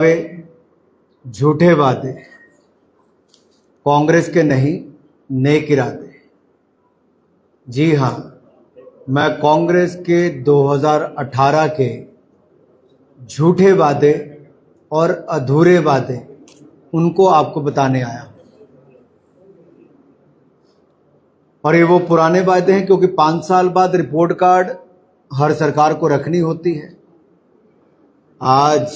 वे झूठे वादे, कांग्रेस के नहीं नेक इरादे। जी हाँ, मैं कांग्रेस के 2018 के झूठे वादे और अधूरे वादे उनको आपको बताने आया हूं। और ये वो पुराने वादे हैं क्योंकि 5 साल बाद रिपोर्ट कार्ड हर सरकार को रखनी होती है। आज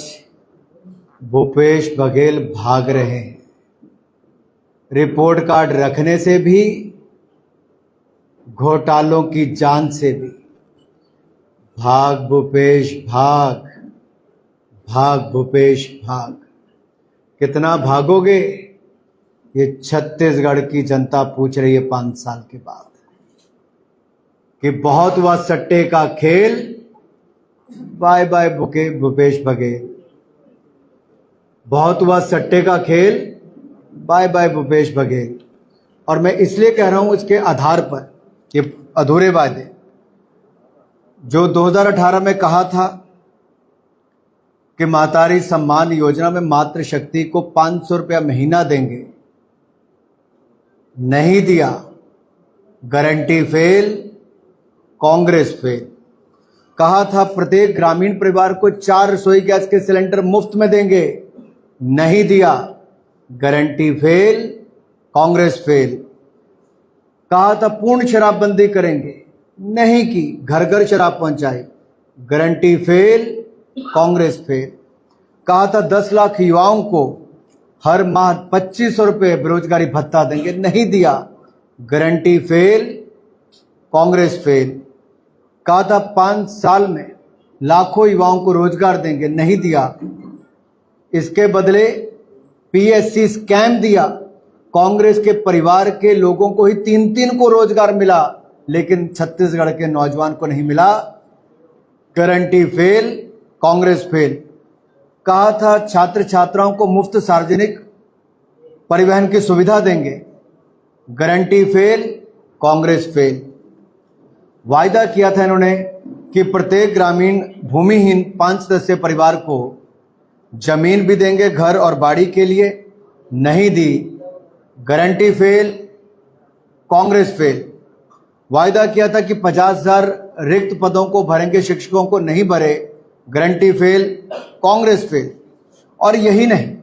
भूपेश बघेल भाग रहे हैं, रिपोर्ट कार्ड रखने से भी, घोटालों की जांच से भी। भाग भूपेश भाग, भाग भूपेश भाग। कितना भागोगे, ये छत्तीसगढ़ की जनता पूछ रही है 5 साल के बाद। कि बहुत हुआ सट्टे का खेल, बाय बाय भूपेश बघेल। बहुत हुआ सट्टे का खेल, बाय बाय भूपेश बघेल। और मैं इसलिए कह रहा हूं इसके आधार पर, ये अधूरे वादे जो 2018 में कहा था कि मातारी सम्मान योजना में मातृशक्ति को 500 रुपया महीना देंगे, नहीं दिया। Guarantee fail, Congress fail. कहा था प्रत्येक ग्रामीण परिवार को 4 रसोई गैस के सिलेंडर मुफ्त में देंगे, नहीं दिया। Guarantee fail, Congress fail. कहा था पूर्ण शराबबंदी करेंगे, नहीं की, घर घर शराब पहुंचाई। Guarantee fail, Congress fail. कहा था 10 लाख युवाओं को हर माह 2500 रुपये बेरोजगारी भत्ता देंगे, नहीं दिया। Guarantee fail, Congress fail. कहा था 5 साल में लाखों युवाओं को रोजगार देंगे, नहीं दिया। इसके बदले पीएससी स्कैम दिया। कांग्रेस के परिवार के लोगों को ही 3-3 को रोजगार मिला, लेकिन छत्तीसगढ़ के नौजवान को नहीं मिला। Guarantee fail, Congress fail. कहा था छात्र छात्राओं को मुफ्त सार्वजनिक परिवहन की सुविधा देंगे, गारंटी फेल, कांग्रेस फेल। वायदा किया था इन्होंने कि प्रत्येक ग्रामीण भूमिहीन 5 सदस्यीय परिवार को जमीन भी देंगे घर और बाड़ी के लिए, नहीं दी। Guarantee fail, Congress fail. वायदा किया था कि 50,000 रिक्त पदों को भरेंगे, शिक्षकों को नहीं भरे, गारंटी फेल, कांग्रेस फेल। और यही नहीं,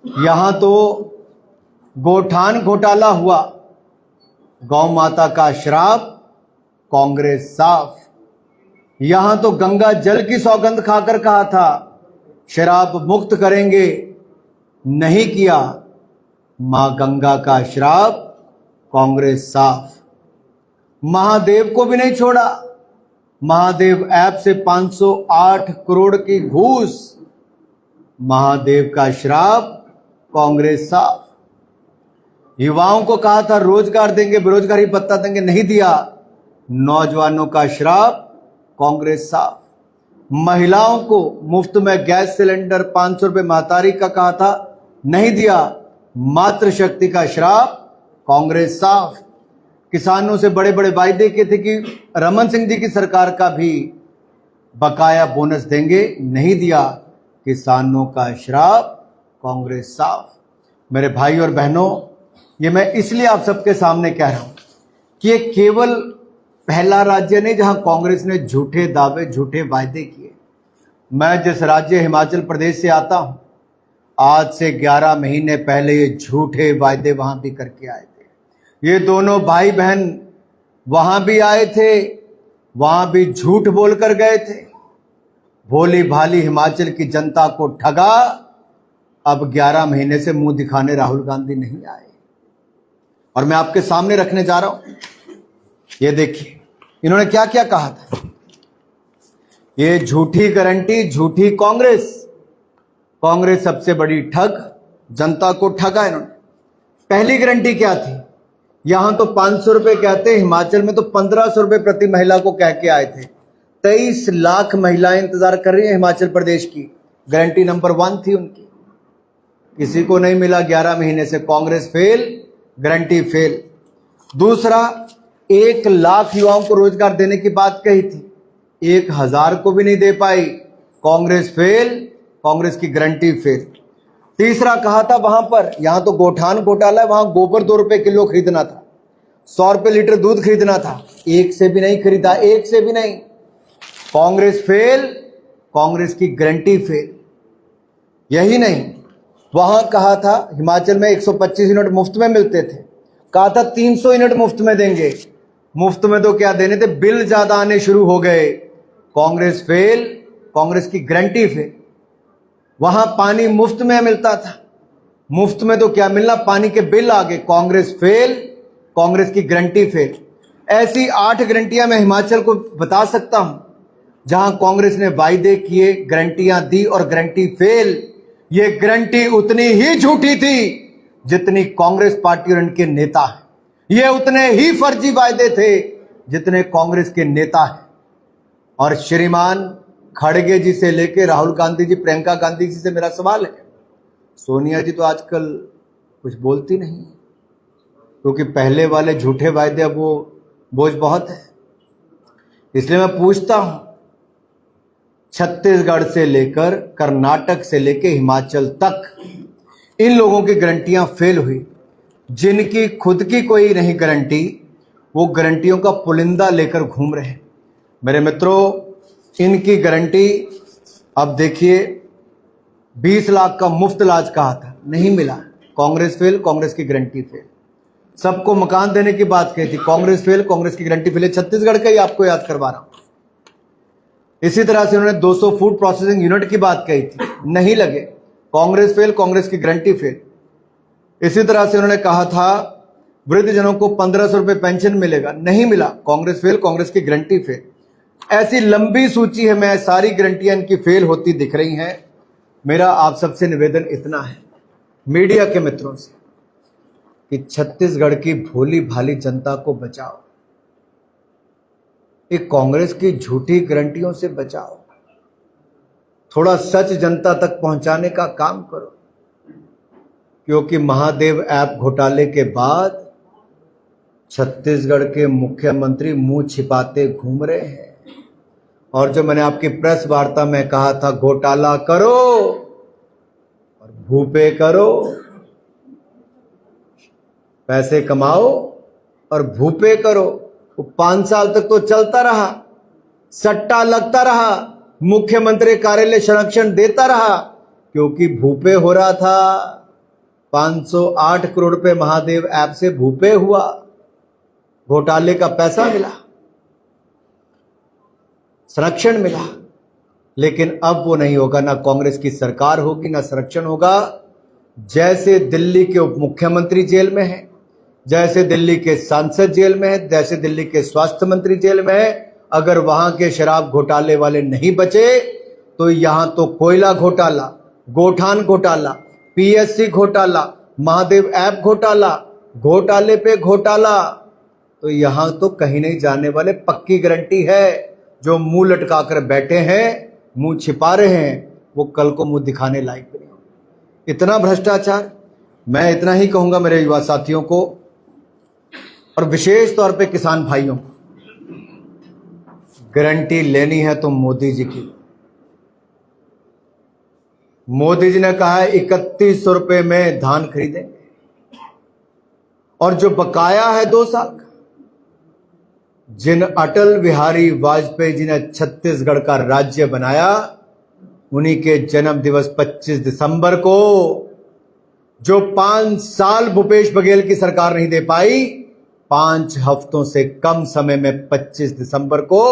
यहां तो गोठान घोटाला हुआ, गौ माता का श्राप, कांग्रेस साफ। यहां तो गंगा जल की सौगंध खाकर कहा था शराब मुक्त करेंगे, नहीं किया। मां गंगा का श्राप, कांग्रेस साफ। महादेव को भी नहीं छोड़ा। महादेव ऐप से 508 करोड़ की घूस, महादेव का श्राप, कांग्रेस साफ। युवाओं को कहा था रोजगार देंगे, बेरोजगारी भत्ता देंगे, नहीं दिया। नौजवानों का श्राप, कांग्रेस साफ। महिलाओं को मुफ्त में गैस सिलेंडर 500 रुपये महतारी का कहा था, नहीं दिया। मातृशक्ति का श्राप, कांग्रेस साफ। किसानों से बड़े बड़े वायदे किए थे कि रमन सिंह जी की सरकार का भी बकाया बोनस देंगे, नहीं दिया। किसानों का श्राप, कांग्रेस साफ। मेरे भाई और बहनों, ये मैं इसलिए आप सबके सामने कह रहा हूं कि ये केवल पहला राज्य नहीं जहां कांग्रेस ने झूठे दावे, झूठे वायदे किए। मैं जिस राज्य हिमाचल प्रदेश से आता हूं, आज से 11 महीने पहले ये झूठे वायदे वहां भी करके आए थे। ये दोनों भाई बहन वहां भी आए थे, वहां भी झूठ बोलकर गए थे। भोली भाली हिमाचल की जनता को ठगा। अब 11 महीने से मुंह दिखाने राहुल गांधी नहीं आए, और मैं आपके सामने रखने जा रहा हूं। ये देखिए इन्होंने क्या क्या कहा था। ये झूठी गारंटी, झूठी कांग्रेस। कांग्रेस सबसे बड़ी ठग, जनता को ठगा इन्होंने। पहली गारंटी क्या थी? यहां तो 500 रुपए कहते, हिमाचल में तो 1500 रुपए प्रति महिला को कह के आए थे। 23 लाख महिलाएं इंतजार कर रही हैं हिमाचल प्रदेश की। गारंटी नंबर 1 थी उनकी, किसी को नहीं मिला 11 महीने से। Congress fail, guarantee fail. दूसरा, 1 लाख युवाओं को रोजगार देने की बात कही थी, 1000 को भी नहीं दे पाई। कांग्रेस फेल, कांग्रेस की गारंटी फेल। तीसरा कहा था वहां पर, यहां तो गोठान घोटाला है, वहां गोबर 2 रुपए किलो खरीदना था, 100 रुपए लीटर दूध खरीदना था, एक से भी नहीं खरीदा, एक से भी नहीं। कांग्रेस फेल, कांग्रेस की गारंटी फेल। यही नहीं, वहां कहा था हिमाचल में 125 यूनिट मुफ्त में मिलते थे, कहा था 300 यूनिट मुफ्त में देंगे। मुफ्त में तो क्या देने थे, बिल ज्यादा आने शुरू हो गए। कांग्रेस फेल, कांग्रेस की गारंटी फेल। वहां पानी मुफ्त में मिलता था, मुफ्त में तो क्या मिलना, पानी के बिल आ गए। कांग्रेस फेल, कांग्रेस की गारंटी फेल। ऐसी 8 गारंटियां मैं हिमाचल को बता सकता हूं जहां कांग्रेस ने वायदे किए, गारंटियां दी और गारंटी फेल। ये गारंटी उतनी ही झूठी थी जितनी कांग्रेस पार्टी और इनके नेता हैं। ये उतने ही फर्जी वायदे थे जितने कांग्रेस के नेता हैं। और श्रीमान खड़गे जी से लेके राहुल गांधी जी, प्रियंका गांधी जी से मेरा सवाल है, सोनिया जी तो आजकल कुछ बोलती नहीं, क्योंकि पहले वाले झूठे वायदे अब वो बोझ बहुत है। इसलिए मैं पूछता हूं, छत्तीसगढ़ से लेकर कर्नाटक से लेकर हिमाचल तक इन लोगों की गारंटियां फेल हुई। जिनकी खुद की कोई नहीं गारंटी, वो गारंटियों का पुलिंदा लेकर घूम रहे हैं। मेरे मित्रों, इनकी गारंटी अब देखिए, 20 लाख का मुफ्त इलाज कहा था, नहीं मिला। कांग्रेस फेल, कांग्रेस की गारंटी फेल। सबको मकान देने की बात कही थी, कांग्रेस फेल, कांग्रेस की गारंटी फेल। छत्तीसगढ़ का ही आपको याद करवा रहा हूं। इसी तरह से उन्होंने 200 फूड प्रोसेसिंग यूनिट की बात कही थी, नहीं लगे, कांग्रेस फेल, कांग्रेस की गारंटी फेल। इसी तरह से उन्होंने कहा था वृद्धजनों को 1500 रुपए पेंशन मिलेगा, नहीं मिला, कांग्रेस फेल, कांग्रेस की गारंटी फेल। ऐसी लंबी सूची है, मैं सारी गारंटियां इनकी फेल होती दिख रही हैं। मेरा आप सबसे निवेदन इतना है, मीडिया के मित्रों से, कि छत्तीसगढ़ की भोली भाली जनता को बचाओ, एक कांग्रेस की झूठी गारंटियों से बचाओ, थोड़ा सच जनता तक पहुंचाने का काम करो। क्योंकि महादेव ऐप घोटाले के बाद छत्तीसगढ़ के मुख्यमंत्री मुंह छिपाते घूम रहे हैं। और जो मैंने आपकी प्रेस वार्ता में कहा था, घोटाला करो और भूपे करो, पैसे कमाओ और भूपे करो, वो 5 साल तक तो चलता रहा, सट्टा लगता रहा, मुख्यमंत्री कार्यालय संरक्षण देता रहा, क्योंकि भूपे हो रहा था। 508 करोड़ रुपए महादेव ऐप से भूपे हुआ, घोटाले का पैसा मिला, संरक्षण मिला। लेकिन अब वो नहीं होगा, ना कांग्रेस की सरकार होगी, ना संरक्षण होगा। जैसे दिल्ली के उप मुख्यमंत्री जेल में है, जैसे दिल्ली के सांसद जेल में है, जैसे दिल्ली के स्वास्थ्य मंत्री जेल में है, अगर वहां के शराब घोटाले वाले नहीं बचे तो यहां तो कोयला घोटाला, गोठान घोटाला, पीएससी घोटाला, महादेव ऐप घोटाला, घोटाले पे घोटाला, तो यहां तो कहीं नहीं जाने वाले। पक्की गारंटी है। जो मुंह लटकाकर बैठे हैं, मुंह छिपा रहे हैं, वो कल को मुंह दिखाने लायक नहीं होंगे। इतना भ्रष्टाचार। मैं इतना ही कहूंगा मेरे युवा साथियों को और विशेष तौर पे किसान भाइयों को, गारंटी लेनी है तो मोदी जी की। मोदी जी ने कहा है 3100 रुपए में धान खरीदेंगे, और जो बकाया है 2 साल, जिन अटल बिहारी वाजपेयी जी ने छत्तीसगढ़ का राज्य बनाया, उन्हीं के जन्म दिवस 25 दिसंबर को, जो 5 साल भूपेश बघेल की सरकार नहीं दे पाई, 5 हफ्तों से कम समय में 25 दिसंबर को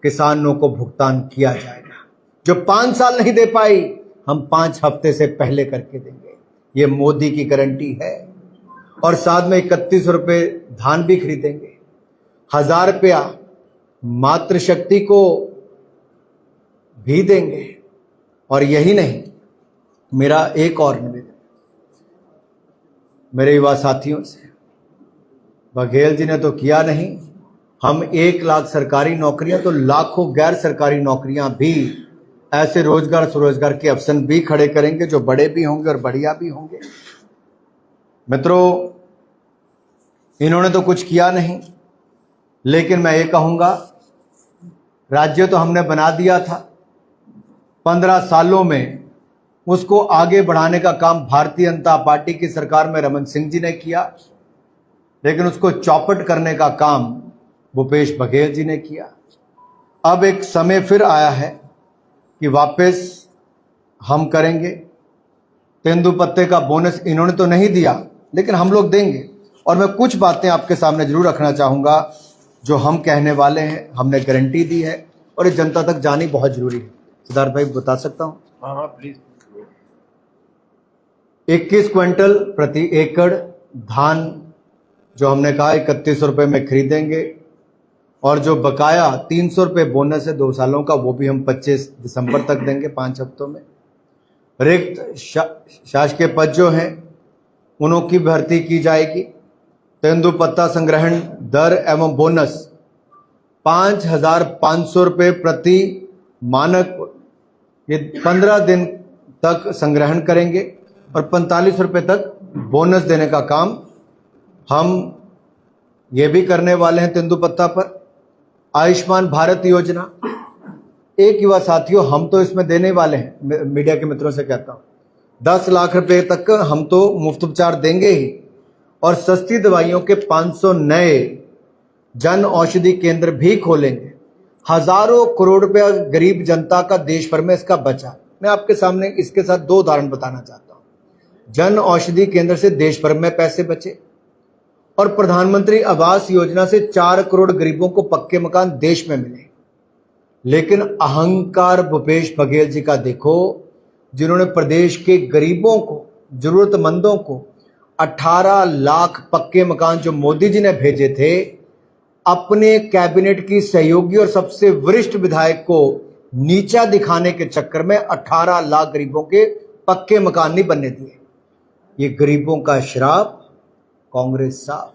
किसानों को भुगतान किया जाएगा। जो 5 साल नहीं दे पाई, हम 5 हफ्ते से पहले करके देंगे। ये मोदी की गारंटी है। और साथ में 3100 रुपए धान भी खरीदेंगे, 1000 रुपया मातृशक्ति को भी देंगे। और यही नहीं, मेरा एक और निवेदन मेरे युवा साथियों से, बघेल जी ने तो किया नहीं, हम 1 लाख सरकारी नौकरियां तो लाखों गैर सरकारी नौकरियां भी, ऐसे रोजगार स्वरोजगार के अवसर भी खड़े करेंगे जो बड़े भी होंगे और बढ़िया भी होंगे। मित्रों, इन्होंने तो कुछ किया नहीं, लेकिन मैं ये कहूंगा, राज्य तो हमने बना दिया था। 15 सालों में उसको आगे बढ़ाने का काम भारतीय जनता पार्टी की सरकार में रमन सिंह जी ने किया, लेकिन उसको चौपट करने का काम भूपेश बघेल जी ने किया। अब एक समय फिर आया है कि वापस हम करेंगे। तेंदुपत्ते का बोनस इन्होंने तो नहीं दिया, लेकिन हम लोग देंगे। और मैं कुछ बातें आपके सामने जरूर रखना चाहूंगा जो हम कहने वाले हैं, हमने गारंटी दी है और ये जनता तक जानी बहुत जरूरी है। सिद्धार्थ भाई बता सकता हूं? हाँ प्लीज। 21 क्विंटल प्रति एकड़ धान जो हमने कहा 3100 रुपये में खरीदेंगे, और जो बकाया 300 रुपये बोनस है 2 सालों का, वो भी हम 25 दिसंबर तक देंगे, 5 हफ्तों में। रिक्त शासकीय पद जो हैं उनकी भर्ती की जाएगी। तेंदुपत्ता संग्रहण दर एवं बोनस 5,500 रुपये प्रति मानक, ये 15 दिन तक संग्रहण करेंगे और 45 रुपये तक बोनस देने का काम हम ये भी करने वाले हैं। तेंदुपत्ता पर आयुष्मान भारत योजना, एक युवा साथियों हम तो इसमें देने वाले हैं, मीडिया के मित्रों से कहता हूं 10 लाख रुपए तक हम तो मुफ्त उपचार देंगे ही, और सस्ती दवाइयों के 500 नए जन औषधि केंद्र भी खोलेंगे। हजारों करोड़ रुपया गरीब जनता का देश भर में इसका बचा। मैं आपके सामने इसके साथ 2 उदाहरण बताना चाहता हूं। जन औषधि केंद्र से देश भर में पैसे बचे, और प्रधानमंत्री आवास योजना से 4 करोड़ गरीबों को पक्के मकान देश में मिले। लेकिन अहंकार भूपेश बघेल जी का देखो, जिन्होंने प्रदेश के गरीबों को, जरूरतमंदों को 18 लाख पक्के मकान जो मोदी जी ने भेजे थे, अपने कैबिनेट की सहयोगी और सबसे वरिष्ठ विधायक को नीचा दिखाने के चक्कर में 18 लाख गरीबों के पक्के मकान नहीं बनने दिए। ये गरीबों का श्राप, कांग्रेस साफ।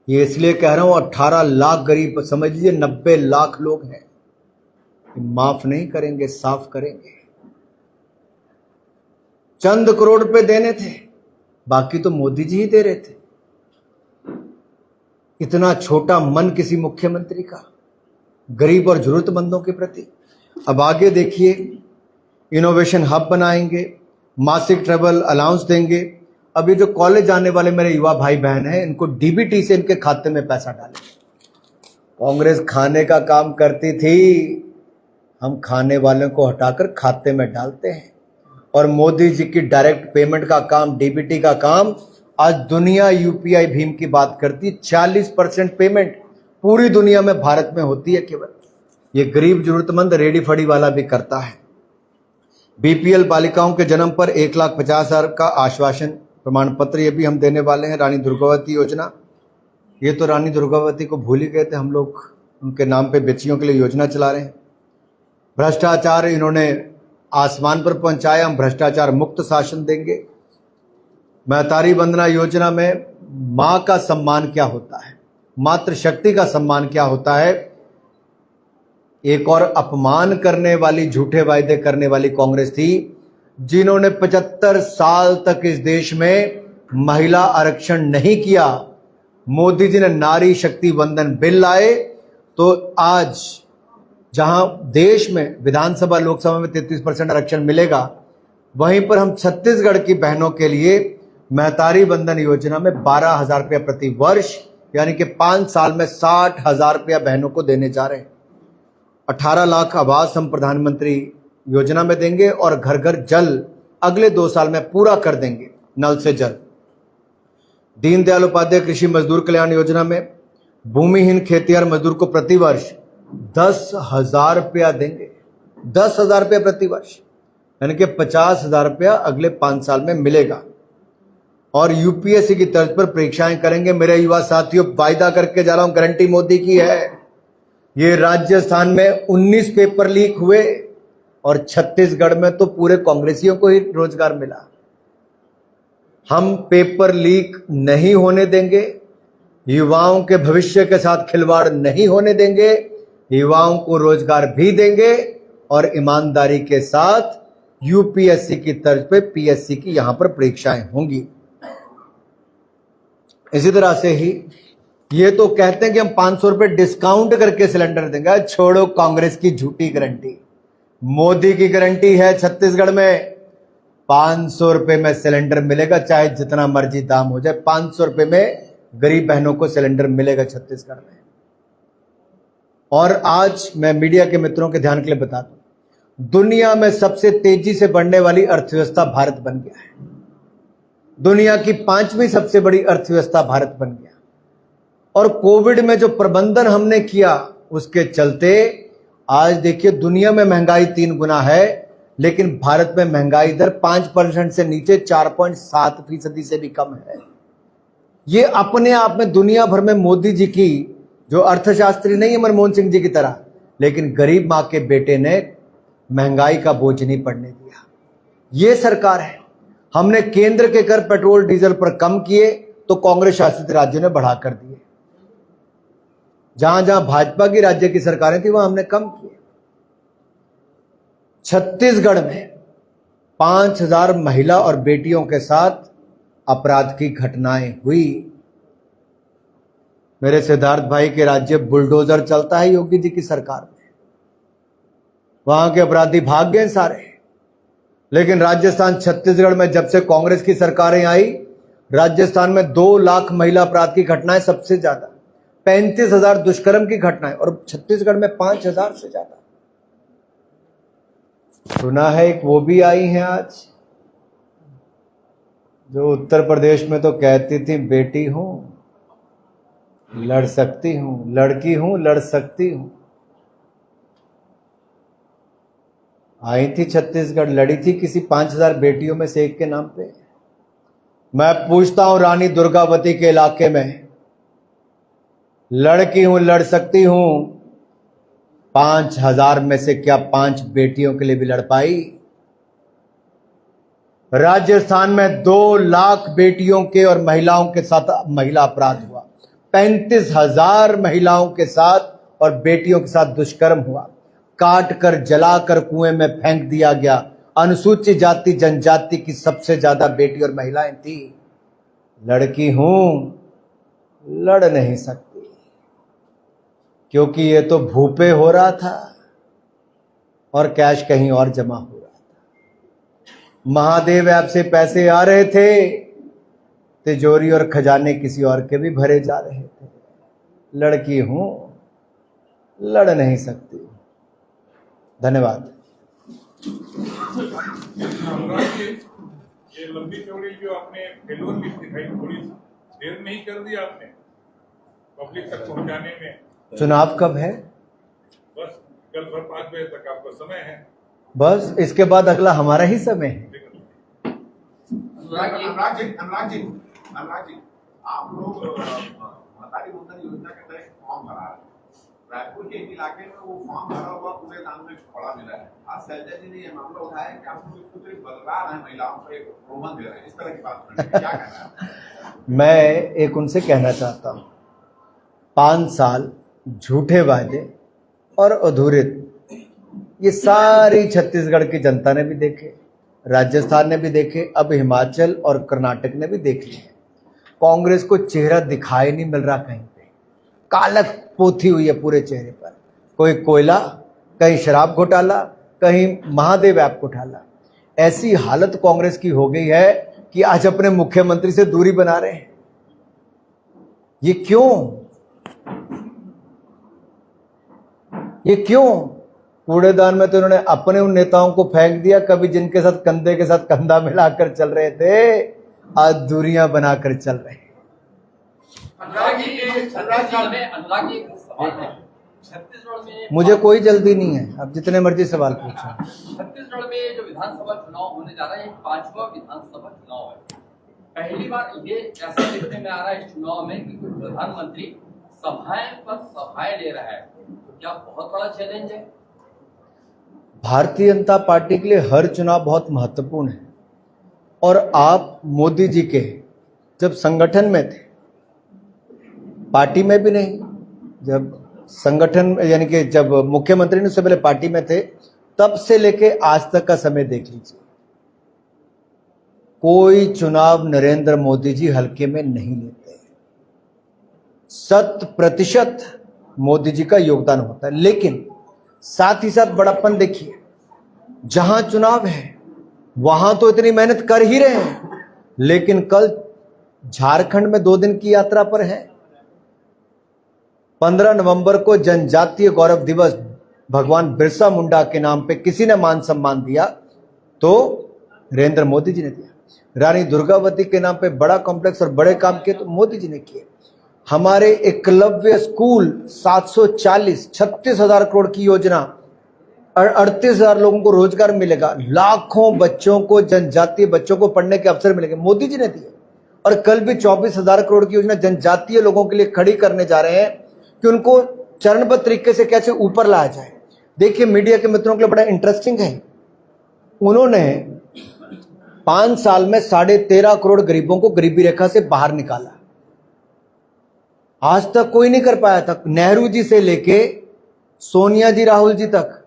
ये इसलिए कह रहा हूं 18 लाख गरीब, समझ लीजिए 90 लाख लोग हैं, माफ नहीं करेंगे, साफ करेंगे। चंद करोड़ रुपए देने थे, बाकी तो मोदी जी ही दे रहे थे। इतना छोटा मन किसी मुख्यमंत्री का गरीब और जरूरतमंदों के प्रति। अब आगे देखिए, इनोवेशन हब बनाएंगे, मासिक ट्रेवल अलाउंस देंगे। अभी जो कॉलेज जाने वाले मेरे युवा भाई बहन हैं, इनको डीबीटी से इनके खाते में पैसा डालेंगे। कांग्रेस खाने का काम करती थी, हम खाने वालों को हटाकर खाते में डालते हैं। और मोदी जी की डायरेक्ट पेमेंट का काम, डीबीटी का काम, आज दुनिया यूपीआई भीम की बात करती। 40% पेमेंट पूरी दुनिया में भारत में होती है केवल। ये गरीब जरूरतमंद रेडी फड़ी वाला भी करता है। बीपीएल बालिकाओं के जन्म पर 1,50,000 का आश्वासन प्रमाण पत्र, ये भी हम देने वाले हैं। रानी दुर्गावती योजना, ये तो रानी दुर्गावती को भूल ही गए थे हम लोग, उनके नाम पे बच्चियों के लिए योजना चला रहे हैं। भ्रष्टाचार इन्होंने आसमान पर पहुंचाया, हम भ्रष्टाचार मुक्त शासन देंगे। महतारी वंदना योजना में मां का सम्मान क्या होता है, मातृशक्ति का सम्मान क्या होता है, एक और अपमान करने वाली, झूठे वायदे करने वाली कांग्रेस थी, जिन्होंने 75 साल तक इस देश में महिला आरक्षण नहीं किया। मोदी जी ने नारी शक्ति वंदन बिल लाए, तो आज जहां देश में विधानसभा लोकसभा में 33% आरक्षण मिलेगा, वहीं पर हम छत्तीसगढ़ की बहनों के लिए महतारी वंदन योजना में 12,000 रुपया प्रति वर्ष, यानी कि 5 साल में 60,000 रुपया बहनों को देने जा रहे हैं। 18 लाख आवास हम प्रधानमंत्री योजना में देंगे, और घर घर जल अगले 2 साल में पूरा कर देंगे, नल से जल। दीनदयाल उपाध्याय कृषि मजदूर कल्याण योजना में भूमिहीन खेतिहर मजदूर को प्रति वर्ष 10,000 रुपया देंगे, 10,000 रुपया प्रति वर्ष, यानी कि 50,000 रुपया अगले 5 साल में मिलेगा। और यूपीएससी की तर्ज पर परीक्षाएं करेंगे। मेरे युवा साथियों, वायदा करके जा रहा हूं, गारंटी मोदी की है। ये राजस्थान में 19 पेपर लीक हुए, और छत्तीसगढ़ में तो पूरे कांग्रेसियों को ही रोजगार मिला। हम पेपर लीक नहीं होने देंगे, युवाओं के भविष्य के साथ खिलवाड़ नहीं होने देंगे, युवाओं को रोजगार भी देंगे, और ईमानदारी के साथ यूपीएससी की तर्ज पे पीएससी की यहां पर परीक्षाएं होंगी। इसी तरह से ही ये तो कहते हैं कि हम 500 रुपए डिस्काउंट करके सिलेंडर देंगे। छोड़ो कांग्रेस की झूठी गारंटी। मोदी की गारंटी है छत्तीसगढ़ में 500 रुपए में सिलेंडर मिलेगा, चाहे जितना मर्जी दाम हो जाए। 500 रुपए में गरीब बहनों को सिलेंडर मिलेगा छत्तीसगढ़ में। और आज मैं मीडिया के मित्रों के ध्यान के लिए बता दूं, दुनिया में सबसे तेजी से बढ़ने वाली अर्थव्यवस्था भारत बन गया है। दुनिया की 5वीं सबसे बड़ी अर्थव्यवस्था भारत बन गया। और कोविड में जो प्रबंधन हमने किया उसके चलते आज देखिए दुनिया में महंगाई 3 गुना है, लेकिन भारत में महंगाई दर 5% से नीचे 4.7% से भी कम है। ये अपने आप में दुनिया भर में मोदी जी की, जो अर्थशास्त्री नहीं है मनमोहन सिंह जी की तरह, लेकिन गरीब मां के बेटे ने महंगाई का बोझ नहीं पड़ने दिया। ये सरकार है। हमने केंद्र के कर पेट्रोल डीजल पर कम किए तो कांग्रेस शासित राज्यों ने बढ़ा कर दिए। जहां जहां भाजपा की राज्य की सरकारें थी वहां हमने कम किए। छत्तीसगढ़ में 5000 महिला और बेटियों के साथ अपराध की घटनाएं हुई। मेरे सिद्धार्थ भाई के राज्य बुलडोजर चलता है योगी जी की सरकार में, वहां के अपराधी भाग गए सारे। लेकिन राजस्थान छत्तीसगढ़ में जब से कांग्रेस की सरकारें आई, राजस्थान में 2 लाख महिला अपराध की घटनाएं सबसे ज्यादा, 35,000 दुष्कर्म की घटनाएं, और छत्तीसगढ़ में 5,000 से ज्यादा। सुना है एक वो भी आई हैं आज, जो उत्तर प्रदेश में तो कहती थी बेटी हूं लड़ सकती हूं, लड़की हूं लड़ सकती हूं। आई थी छत्तीसगढ़, लड़ी थी किसी 5,000 बेटियों में से एक के नाम पे। मैं पूछता हूं रानी दुर्गावती के इलाके में, लड़की हूं लड़ सकती हूं, 5,000 में से क्या 5 बेटियों के लिए भी लड़ पाई? राजस्थान में 2 लाख बेटियों के और महिलाओं के साथ महिला अपराध हुआ। 35,000 महिलाओं के साथ और बेटियों के साथ दुष्कर्म हुआ। काट कर जलाकर कुएं में फेंक दिया गया। अनुसूचित जाति जनजाति की सबसे ज्यादा बेटी और महिलाएं थी। लड़की हूं लड़ नहीं सकती, क्योंकि ये तो भूपे हो रहा था और कैश कहीं और जमा हो रहा था। महादेव ऐप से पैसे आ रहे थे, तिजोरी और खजाने किसी और के भी भरे जा रहे थे। लड़की हूं लड़ नहीं सकती। धन्यवाद। ये लंबी चौड़ी जो आपने फेलुअर भी दिखाई, थोड़ी देर नहीं कर दी आपने पब्लिक तक पहुंचाने में। चुनाव कब है? बस कल 5 बजे तक आपका समय है। बस इसके बाद अगला हमारा ही समय है। अनुराग जी, आप लोग महतारी वंदन योजना के तहत फॉर्म भरा है। रायपुर के एक इलाके में वो फॉर्म भरा हुआ पूरे दाम में खड़ा मिला है। आज शैलजा जी ने ये मामला उठाया कि आप लोग इसको सिर्फ बलवा रहे हैं, महिलाओं को एक प्रोत्साहन दे रहे हैं, इस तरह की बात कर रहे हैं, क्या कहना है? मैं एक उनसे कहना चाहता हूं, 5 साल झूठे वादे और अधूरे, ये सारी छत्तीसगढ़ की जनता ने भी देखे, राजस्थान ने भी देखे, अब हिमाचल और कर्नाटक ने भी देख लिए। कांग्रेस को चेहरा दिखाई नहीं मिल रहा, कहीं पे कालक पोथी हुई है पूरे चेहरे पर। कोई कोयला, कहीं शराब घोटाला, कहीं महादेव ऐप घोटाला। ऐसी हालत कांग्रेस की हो गई है कि आज अपने मुख्यमंत्री से दूरी बना रहे हैं। ये क्यों? ये क्यों? कूड़ेदान में तो इन्होंने अपने उन नेताओं को फेंक दिया, कभी जिनके साथ कंधे के साथ कंधा मिलाकर चल रहे थे, आज दूरियां बनाकर चल रहे हैं। मुझे कोई जल्दी नहीं है, अब जितने मर्जी सवाल पूछो। छत्तीसगढ़ में जो विधानसभा चुनाव होने जा रहा है, 5वां विधानसभा चुनाव है। पहली बार ये ऐसा देखने में आ रहा है इस चुनाव में कि कोई प्रधानमंत्री सभाएं पर सभाएं ले रहा है। तो क्या बहुत बड़ा चैलेंज है? भारतीय जनता पार्टी के लिए हर चुनाव बहुत महत्वपूर्ण है। और आप मोदी जी के जब संगठन में थे, पार्टी में भी नहीं, जब संगठन यानी कि जब मुख्यमंत्री ने उससे पहले पार्टी में थे, तब से लेके आज तक का समय देख लीजिए, कोई चुनाव नरेंद्र मोदी जी हल्के में नहीं लेते। 100% मोदी जी का योगदान होता है। लेकिन साथ ही साथ बड़प्पन देखिए, जहां चुनाव है वहां तो इतनी मेहनत कर ही रहे हैं, लेकिन कल झारखंड में 2 दिन की यात्रा पर है। 15 नवंबर को जनजातीय गौरव दिवस भगवान बिरसा मुंडा के नाम पे किसी ने मान सम्मान दिया तो नरेंद्र मोदी जी ने दिया। रानी दुर्गावती के नाम पे बड़ा कॉम्प्लेक्स और बड़े काम किए तो मोदी जी ने किए। हमारे एकलव्य स्कूल 740 36,000 करोड़ की योजना, 38,000 लोगों को रोजगार मिलेगा, लाखों बच्चों को, जनजातीय बच्चों को पढ़ने के अवसर मिलेंगे, मोदी जी ने दिए। और कल भी 24,000 करोड़ की योजना जनजातीय लोगों के लिए खड़ी करने जा रहे हैं कि उनको चरणबद्ध तरीके से कैसे ऊपर लाया जाए। देखिए, मीडिया के मित्रों के लिए बड़ा इंटरेस्टिंग है, उन्होंने 5 साल में 13.5 करोड़ गरीबों को गरीबी रेखा से बाहर निकाला। आज तक कोई नहीं कर पाया था। नेहरू जी से लेके सोनिया जी, राहुल जी तक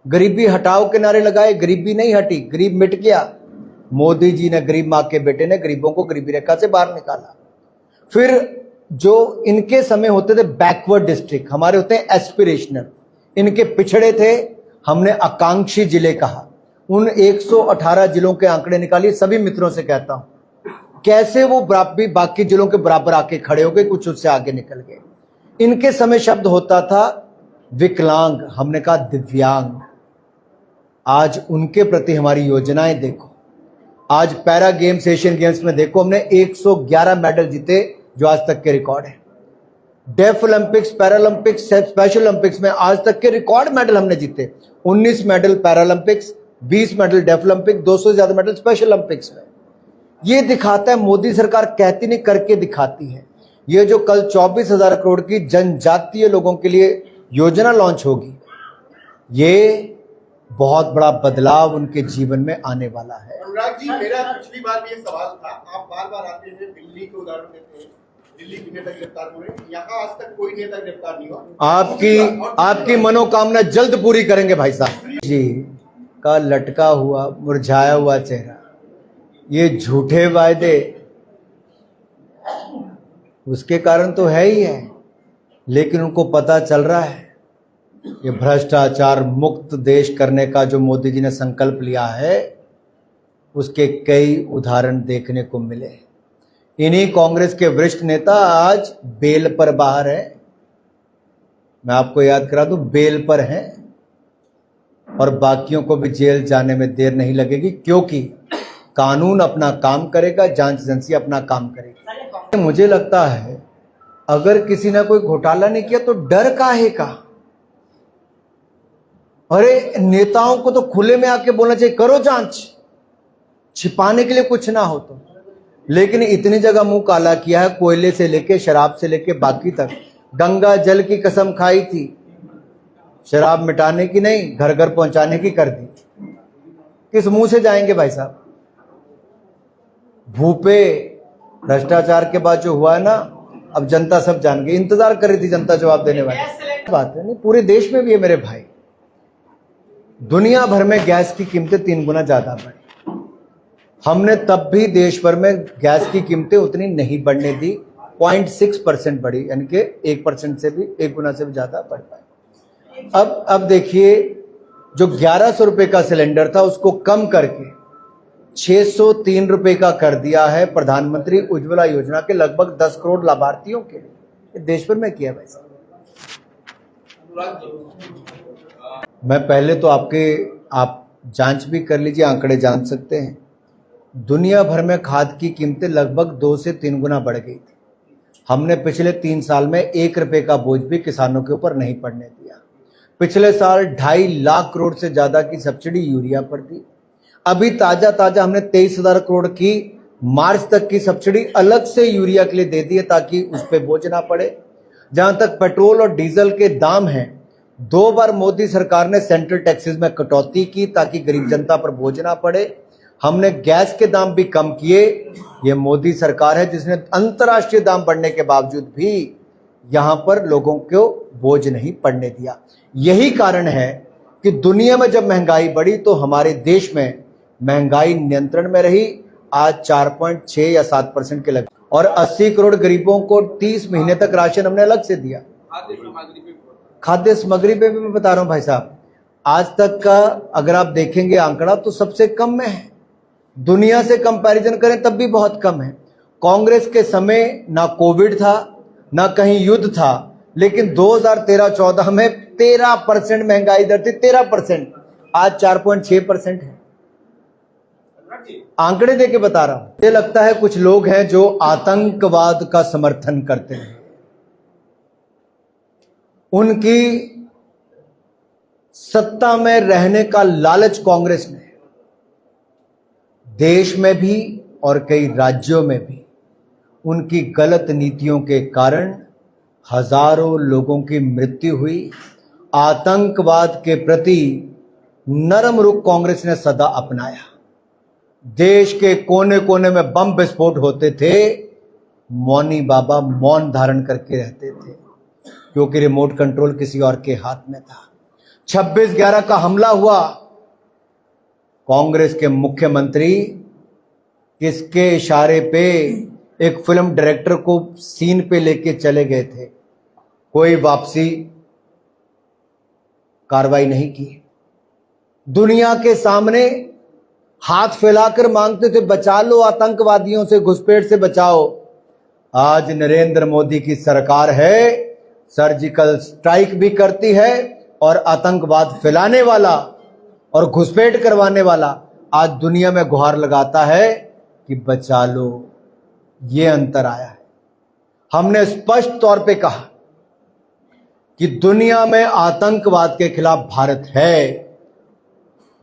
गरीबी हटाओ के नारे लगाए, गरीबी नहीं हटी, गरीब मिट गया। मोदी जी ने, गरीब मां के बेटे ने गरीबों को गरीबी रेखा से बाहर निकाला। फिर जो इनके समय होते थे बैकवर्ड डिस्ट्रिक्ट, हमारे होते हैं एस्पिरेशनल, इनके पिछड़े थे, हमने आकांक्षी जिले कहा। उन 118 जिलों के आंकड़े निकालिए, सभी मित्रों से कहता हूं कैसे वो बाकी जिलों के बराबर आके खड़े हो गए, कुछ उससे आगे निकल गए। इनके समय शब्द होता था विकलांग, हमने कहा दिव्यांग। आज उनके प्रति हमारी योजनाएं देखो। आज पैरा गेम्स, एशियन गेम्स में देखो, हमने 111 मेडल जीते, जो आज तक के रिकॉर्ड है। Deaf olympics, paralympics, special olympics में आज तक के रिकॉर्ड मेडल हमने जीते। 19 medal paralympics, 20 medal deaf olympic, 200 से ज्यादा मेडल स्पेशल ओलंपिक्स में। ये दिखाता है मोदी सरकार कहती नहीं, करके दिखाती है। ये जो कल 24,000 करोड़ की जनजातीय लोगों के लिए योजना लॉन्च होगी, ये बहुत बड़ा बदलाव उनके जीवन में आने वाला है। अनुराग जी, मेरा पिछली बार भी ये सवाल था, आप बार बार आते हैं, दिल्ली के उदाहरण देते हैं, दिल्ली के नेता गिरफ्तार हुए, यहाँ आज तक कोई नेता गिरफ्तार नहीं हुआ। आपकी मनोकामना जल्द पूरी करेंगे भाई साहब जी। का लटका हुआ, मुरझाया हुआ चेहरा, ये झूठे वायदे उसके कारण तो है ही है, लेकिन उनको पता चल रहा है ये भ्रष्टाचार मुक्त देश करने का जो मोदी जी ने संकल्प लिया है, उसके कई उदाहरण देखने को मिले। इन्हीं कांग्रेस के वरिष्ठ नेता आज बेल पर बाहर हैं। मैं आपको याद करा दूं, बेल पर हैं और बाकियों को भी जेल जाने में देर नहीं लगेगी, क्योंकि कानून अपना काम करेगा, जांच एजेंसी अपना काम करेगी। मुझे लगता है अगर किसी ने कोई घोटाला नहीं किया तो डर काहे का? अरे, नेताओं को तो खुले में आके बोलना चाहिए, करो जांच, छिपाने के लिए कुछ ना हो तो। लेकिन इतनी जगह मुंह काला किया है, कोयले से लेके, शराब से लेके बाकी तक। गंगा जल की कसम खाई थी, शराब मिटाने की नहीं, घर घर पहुंचाने की कर दी। किस मुंह से जाएंगे भाई साहब? भूपे भ्रष्टाचार के बाद जो हुआ है ना, अब जनता सब जान गई। इंतजार कर रही थी जनता जवाब देने वाली। बात है नहीं, पूरे देश में भी है मेरे भाई। दुनिया भर में गैस की कीमतें 3 गुना ज्यादा बढ़ी, हमने तब भी देश भर में गैस की कीमतें उतनी नहीं बढ़ने दी, 0.6% बढ़ी, यानी कि 1% से भी 1 गुना से भी ज्यादा बढ़ पाई। अब देखिए, जो 1100 रुपए का सिलेंडर था उसको कम करके 603 रुपए का कर दिया है प्रधानमंत्री उज्ज्वला योजना के लगभग 10 करोड़ लाभार्थियों के लिए। देश भर में किया भाई साहब। मैं पहले तो आप जांच भी कर लीजिए, आंकड़े जान सकते हैं। दुनिया भर में खाद की कीमतें लगभग 2 से 3 गुना बढ़ गई थी। हमने पिछले 3 साल में 1 रुपए का बोझ भी किसानों के ऊपर नहीं पड़ने दिया। पिछले साल 2.5 लाख करोड़ से ज्यादा की सब्सिडी यूरिया पर दी। अभी ताजा हमने 23,000 करोड़ की मार्च तक की सब्सिडी अलग से यूरिया के लिए दे दी है, ताकि उस पर बोझ ना पड़े। जहां तक पेट्रोल और डीजल के दाम हैं, 2 बार मोदी सरकार ने सेंट्रल टैक्सेस में कटौती की ताकि गरीब जनता पर बोझ ना पड़े। हमने गैस के दाम भी कम किए। ये मोदी सरकार है जिसने अंतर्राष्ट्रीय दाम बढ़ने के बावजूद भी यहां पर लोगों को बोझ नहीं पड़ने दिया। यही कारण है कि दुनिया में जब महंगाई बढ़ी तो हमारे देश में महंगाई नियंत्रण में रही। आज 4.6 या 7% के लगे, और 80 करोड़ गरीबों को 30 महीने तक राशन हमने अलग से दिया। खाद्य सामग्री पे भी मैं बता रहा हूं भाई साहब, आज तक का अगर आप देखेंगे आंकड़ा तो सबसे कम में है। दुनिया से कंपैरिजन करें तब भी बहुत कम है। कांग्रेस के समय ना कोविड था ना कहीं युद्ध था, लेकिन 2013-14 में 13% महंगाई दर थी, 13%। आज 4.6% है। आंकड़े देके बता रहा हूं। मुझे लगता है कुछ लोग हैं जो आतंकवाद का समर्थन करते हैं। उनकी सत्ता में रहने का लालच कांग्रेस ने देश में भी और कई राज्यों में भी उनकी गलत नीतियों के कारण हजारों लोगों की मृत्यु हुई। आतंकवाद के प्रति नरम रुख कांग्रेस ने सदा अपनाया। देश के कोने कोने में बम विस्फोट होते थे, मौनी बाबा मौन धारण करके रहते थे, क्योंकि रिमोट कंट्रोल किसी और के हाथ में था। 26/11 का हमला हुआ, कांग्रेस के मुख्यमंत्री किसके इशारे पे एक फिल्म डायरेक्टर को सीन पे लेके चले गए थे, कोई वापसी कार्रवाई नहीं की। दुनिया के सामने हाथ फैलाकर मांगते थे बचा लो आतंकवादियों से, घुसपैठ से बचाओ। आज नरेंद्र मोदी की सरकार है, सर्जिकल स्ट्राइक भी करती है और आतंकवाद फैलाने वाला और घुसपैठ करवाने वाला आज दुनिया में गुहार लगाता है कि बचा लो। ये अंतर आया है। हमने स्पष्ट तौर पे कहा कि दुनिया में आतंकवाद के खिलाफ भारत है।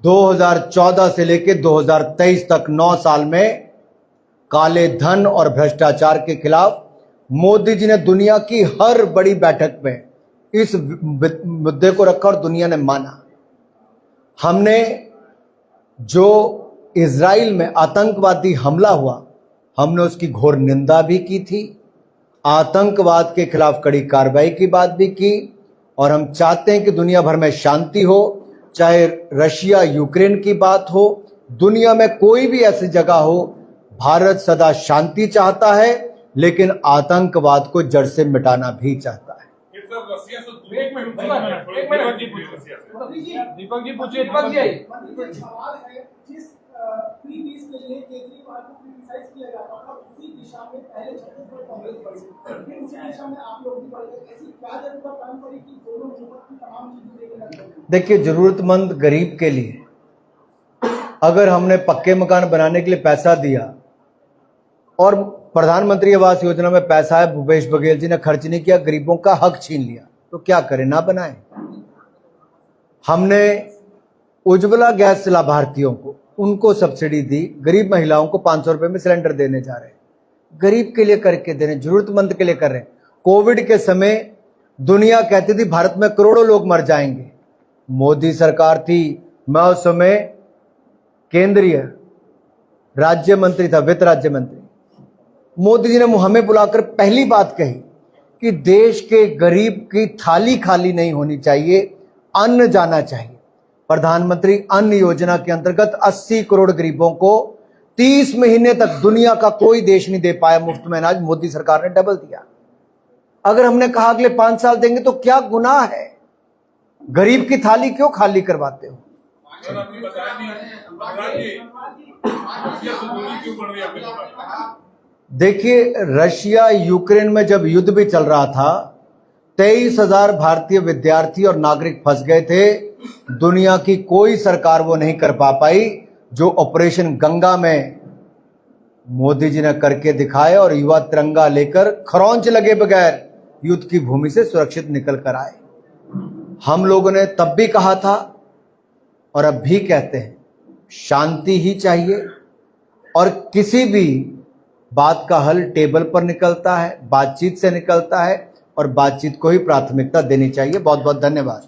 2014 से लेकर 2023 तक 9 साल में काले धन और भ्रष्टाचार के खिलाफ मोदी जी ने दुनिया की हर बड़ी बैठक में इस मुद्दे को रखा और दुनिया ने माना। हमने जो इजराइल में आतंकवादी हमला हुआ, हमने उसकी घोर निंदा भी की थी, आतंकवाद के खिलाफ कड़ी कार्रवाई की बात भी की, और हम चाहते हैं कि दुनिया भर में शांति हो। चाहे रशिया यूक्रेन की बात हो, दुनिया में कोई भी ऐसी जगह हो, भारत सदा शांति चाहता है, लेकिन आतंकवाद को जड़ से मिटाना भी चाहता है। रसिया से दीपक जी पूछिए। सवाल है, जिस पीस के लिए केजरीवाल को क्रिटिसाइज किया जाता था, उसी दिशा में पहले छत्तीसगढ़ कांग्रेस बढ़ी, फिर उसी दिशा में आप लोग भी बढ़ गए। ऐसी क्या जरूरत काम पड़ी कि दोनों जरूरत की तमाम चीजें लेके लग गए? देखिए, जरूरतमंद गरीब के लिए अगर हमने पक्के मकान बनाने के लिए पैसा दिया और प्रधानमंत्री आवास योजना में पैसा है, भूपेश बघेल जी ने खर्च नहीं किया, गरीबों का हक छीन लिया, तो क्या करें, ना बनाएं। हमने उज्ज्वला गैस लाभार्थियों को उनको सब्सिडी दी, गरीब महिलाओं को 500 रुपए में सिलेंडर देने जा रहे हैं। गरीब के लिए करके दे रहे हैं, जरूरतमंद के लिए कर रहे हैं। कोविड के समय दुनिया कहती थी भारत में करोड़ों लोग मर जाएंगे, मोदी सरकार थी, मैं उस समय केंद्रीय राज्य मंत्री था, वित्त राज्य मंत्री। मोदी जी ने हमें बुलाकर पहली बात कही कि देश के गरीब की थाली खाली नहीं होनी चाहिए, अन्न जाना चाहिए। प्रधानमंत्री अन्न योजना के अंतर्गत 80 करोड़ गरीबों को 30 महीने तक दुनिया का कोई देश नहीं दे पाया मुफ्त में अनाज, मोदी सरकार ने डबल दिया। अगर हमने कहा अगले 5 साल देंगे तो क्या गुनाह है? गरीब की थाली क्यों खाली करवाते हो? सर आपने बताया नहीं, रसिया से दूरी क्यों बढ़ रही है आपने? देखिए, रशिया यूक्रेन में जब युद्ध भी चल रहा था, 23,000 भारतीय विद्यार्थी और नागरिक फंस गए थे। दुनिया की कोई सरकार वो नहीं कर पाई जो ऑपरेशन गंगा में मोदी जी ने करके दिखाए और युवा तिरंगा लेकर खरौंच लगे बगैर युद्ध की भूमि से सुरक्षित निकल कर आए। हम लोगों ने तब भी कहा था और अब भी कहते हैं, शांति ही चाहिए, और किसी भी बात का हल टेबल पर निकलता है, बातचीत से निकलता है, और बातचीत को ही प्राथमिकता देनी चाहिए। बहुत बहुत धन्यवाद।